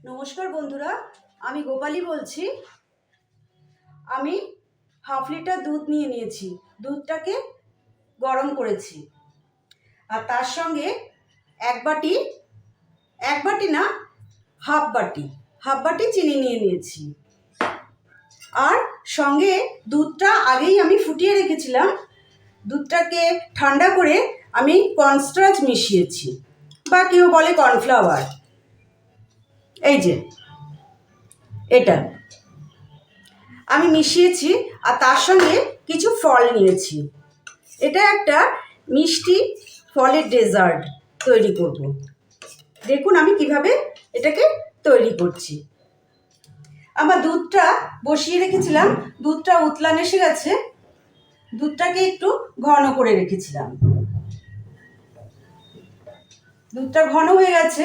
নমস্কার বন্ধুরা, আমি গোপালী বলছি। আমি হাফ লিটার দুধ নিয়ে নিয়েছি। দুধটাকে গরম করেছি আর তার সঙ্গে এক বাটি না, হাফ বাটি চিনি নিয়ে নিয়েছি। আর সঙ্গে দুধটা আগেই আমি ফুটিয়ে রেখেছিলাম। দুধটাকে ঠান্ডা করে আমি কর্নস্টার্চ মিশিয়েছি, বা কেউ বলে কর্নফ্লাওয়ার। এই যে এটা আমি মিশিয়েছি আর তার সঙ্গে কিছু ফল নিয়েছি। এটা একটা মিষ্টি ফলের ডেজার্ট তৈরি করব। দেখুন আমি কিভাবে এটাকে তৈরি করছি। আমার দুধটা বসিয়ে রেখেছিলাম, দুধটা উতলান এসে গেছে। দুধটাকে একটু ঘন করে রেখেছিলাম, দুধটা ঘন হয়ে গেছে।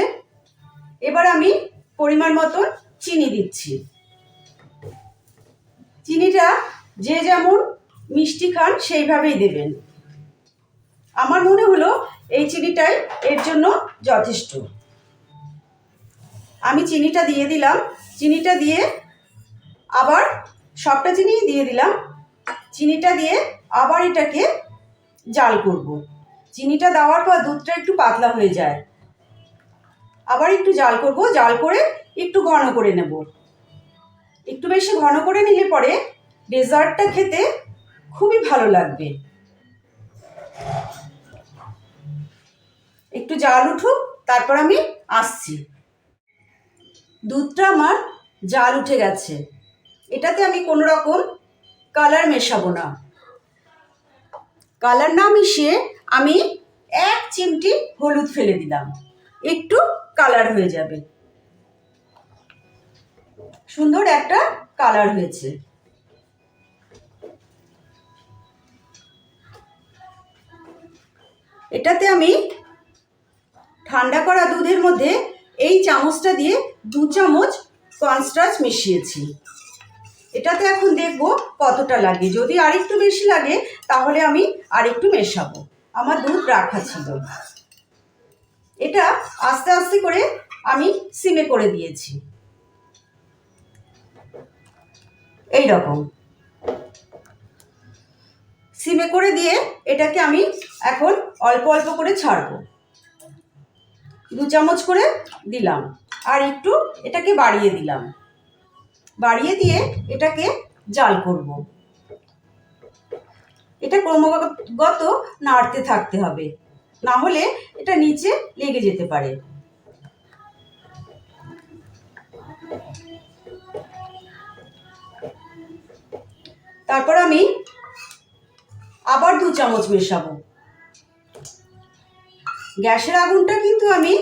এবার আমি পরিমাণ মতন চিনি দিচ্ছি। চিনিটা যে যেমন মিষ্টি খান সেইভাবেই দেবেন। আমার মনে হলো এই চিনিটাই এর জন্য যথেষ্ট। আমি চিনিটা দিয়ে দিলাম। চিনিটা দিয়ে আবার সবটা চিনি দিয়ে দিলাম। চিনিটা দিয়ে আবার এটাকে জাল করব। চিনিটা দেওয়ার পর দুধটা একটু পাতলা হয়ে যায়, আবার একটু জাল করব। জাল করে একটু ঘন করে নেব। একটু বেশি ঘন করে নিলে পরে ডেজার্টটা খেতে খুবই ভালো লাগবে। একটু জাল উঠুক, তারপর আমি আসছি। দুধটা আমার জাল উঠে গেছে। এটাতে আমি কোনো রকম কালার মেশাবো না। কালার না মিশিয়ে আমি এক চিমটি হলুদ ফেলে দিলাম, একটু কালার হয়ে যাবে। সুন্দর একটা কালার হয়েছে। এটাতে আমি ঠান্ডা করা দুধের মধ্যে এই চামচটা দিয়ে 2 চামচ কর্নস্টার্চ মিশিয়েছি। এটাতে এখন দেখব কতটা লাগে। যদি আরেকটু বেশি লাগে তাহলে আমি আরেকটু মেশাবো। আমার দুধ রাখা ছিল। এটা আস্তে আস্তে করে আমি সিমে করে দিয়েছি। এই রকম সিমে করে দিয়ে এটাকে আমি এখন অল্প অল্প করে ছাড়বো। 2 চামচ করে দিলাম আর একটু এটাকে বাড়িয়ে দিলাম। বাড়িয়ে দিয়ে এটাকে জাল করব। এটা ক্রমাগত নাড়তে থাকতে হবে, না হলে এটা নিচে লেগে যেতে পারে। তারপর আমি আবার 2 চামচ মেশাবো। গ্যাসের আগুনটা কিন্তু আমি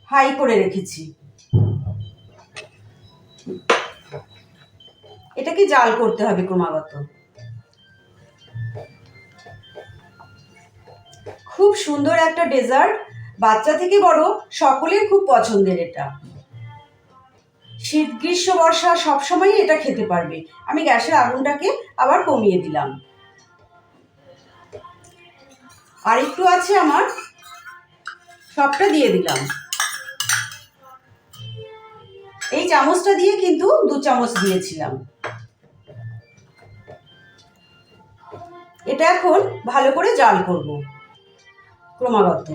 হাই করে রেখেছি। এটাকে জাল করতে হবে ক্রমাগত। খুব সুন্দর একটা ডেজার্ট, বাচ্চা থেকে বড় সকলের খুব পছন্দের। এটা শীত গ্রীষ্ম বর্ষা সবসময়ই এটা খেতে পারবে। আমি গ্যাসের আগুনটাকে আবার কমিয়ে দিলাম। আর একটু আছে আমার, সবটা দিয়ে দিলাম। এই চামচটা দিয়ে কিন্তু 2 চামচ দিয়েছিলাম। এটা এখন ভালো করে জাল করব ক্রমাগত।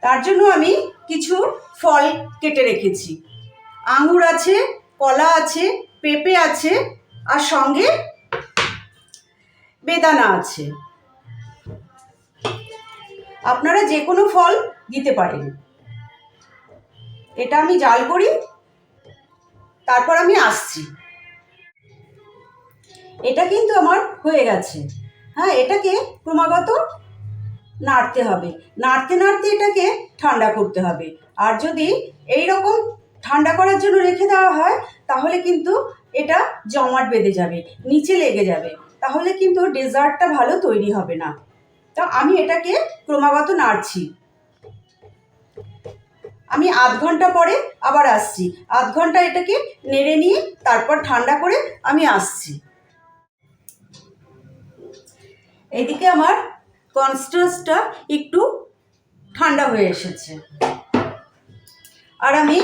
তার জন্য আমি কিছু ফল কেটে রেখেছি। আঙুর আছে, কলা আছে, পেঁপে আছে, আর সঙ্গে বেদানা আছে। আপনারা যে কোনো ফল দিতে পারেন। এটা আমি জাল করি, তারপর আমি আসছি। এটা কিন্তু আমার হয়ে গেছে। হ্যাঁ, এটাকে ক্রমাগত নাড়তে হবে। নাড়তে নাড়তে এটাকে ঠান্ডা করতে হবে। আর যদি এই রকম ঠান্ডা করার জন্য রেখে দেওয়া হয় তাহলে কিন্তু এটা জমাট বেঁধে যাবে, নিচে লেগে যাবে। তাহলে কিন্তু ডেজার্টটা ভালো তৈরি হবে না। তো আমি এটাকে ক্রমাগত নাড়ছি। আমি আধ ঘন্টা পরে আবার আসছি। আধ ঘন্টা এটাকে নেড়ে নিয়ে তারপর ঠান্ডা করে আমি আসছি। এইদিকে আমার কনস্টার্সটা একটু ঠান্ডা হয়ে এসেছে, আর আমি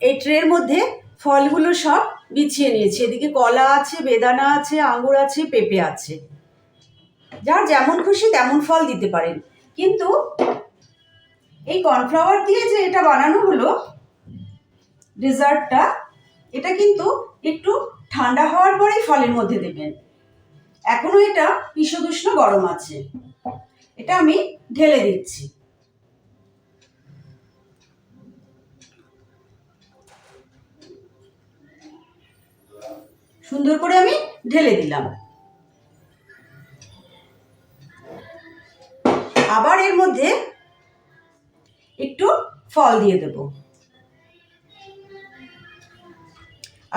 এই ট্রের মধ্যে ফলগুলো সব বিছিয়ে নিয়েছি। এদিকে কলা আছে, বেদানা আছে, আঙুর আছে, পেঁপে আছে। যার যেমন খুশি তেমন ফল দিতে পারেন, কিন্তু এই কর্নফ্লাওয়ার দিয়ে যে এটা বানানো হলো ডেজার্টটা, এটা কিন্তু একটু ঠান্ডা হওয়ার পরেই ফলের মধ্যে দেবেন। এখনো এটা ঈষদুষ্ণ গরম আছে। এটা আমি ঢেলে দিচ্ছি। সুন্দর করে আমি ঢেলে দিলাম। আবার এর মধ্যে একটু ফল দিয়ে দেব।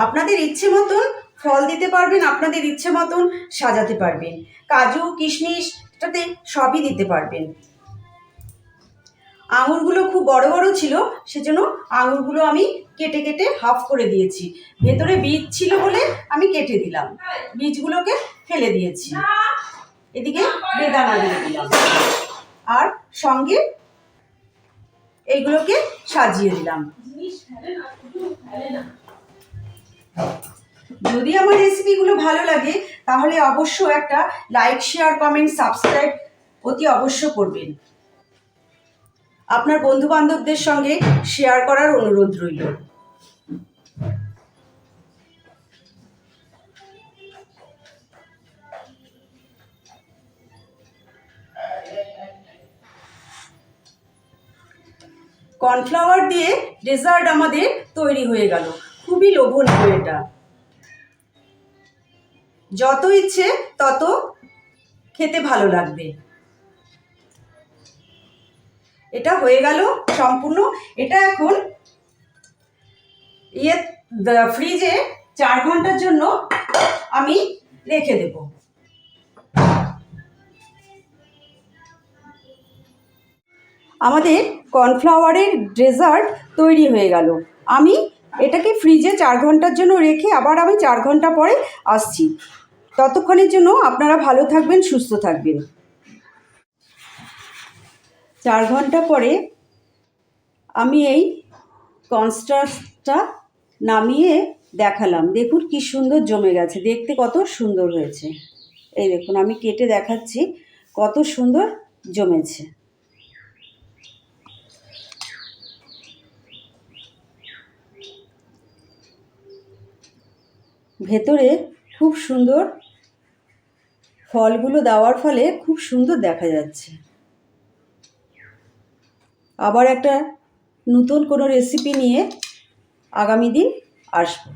আপনাদের ইচ্ছে মতন ফল দিতে পারবেন, আপনাদের ইচ্ছে মতন সাজাতে পারবেন। কাজু কিশমিশটাতে সবই দিতে পারবেন। আঙুরগুলো খুব বড় বড় ছিল, সেজন্য আঙুরগুলো আমি কেটে কেটে হাফ করে দিয়েছি। ভেতরে বীজ ছিল বলে আমি কেটে দিলাম, বীজগুলোকে ফেলে দিয়েছি। এদিকে বেদানা দিয়ে দিলাম, আর সঙ্গে এইগুলোকে সাজিয়ে দিলাম। যদি আমার রেসিপিগুলো ভালো লাগে তাহলে অবশ্য একটা লাইক, শেয়ার, কমেন্ট, সাবস্ক্রাইব অতি অবশ্য করবেন। আপনার বন্ধু বান্ধবদের সঙ্গে শেয়ার করার অনুরোধ রইল। কর্নফ্লাওয়ার দিয়ে ডেজার্ট আমাদের তৈরি হয়ে গেল। খুবই লোভনীয় এটা। যত ইচ্ছে তত খেতে ভালো লাগবে। এটা হয়ে গেল সম্পূর্ণ। এটা এখন ফ্রিজে 4 ঘন্টার জন্য আমি রেখে দেব। আমাদের কর্নফ্লাওয়ারের ডেজার্ট তৈরি হয়ে গেল। আমি এটাকে ফ্রিজে 4 ঘন্টার জন্য রেখে আবার আমি 4 ঘন্টা পরে আসছি। ততক্ষণের জন্য আপনারা ভালো থাকবেন, সুস্থ থাকবেন। 4 ঘন্টা পরে আমি এই কনস্টার্সটা নামিয়ে দেখালাম। দেখুন কি সুন্দর জমে গেছে, দেখতে কত সুন্দর হয়েছে। এই দেখুন, আমি কেটে দেখাচ্ছি কত সুন্দর জমেছে। ভেতরে খুব সুন্দর ফলগুলো দেওয়ার ফলে খুব সুন্দর দেখা যাচ্ছে। আবার একটা নতুন কোনো রেসিপি নিয়ে আগামী দিন আসবো।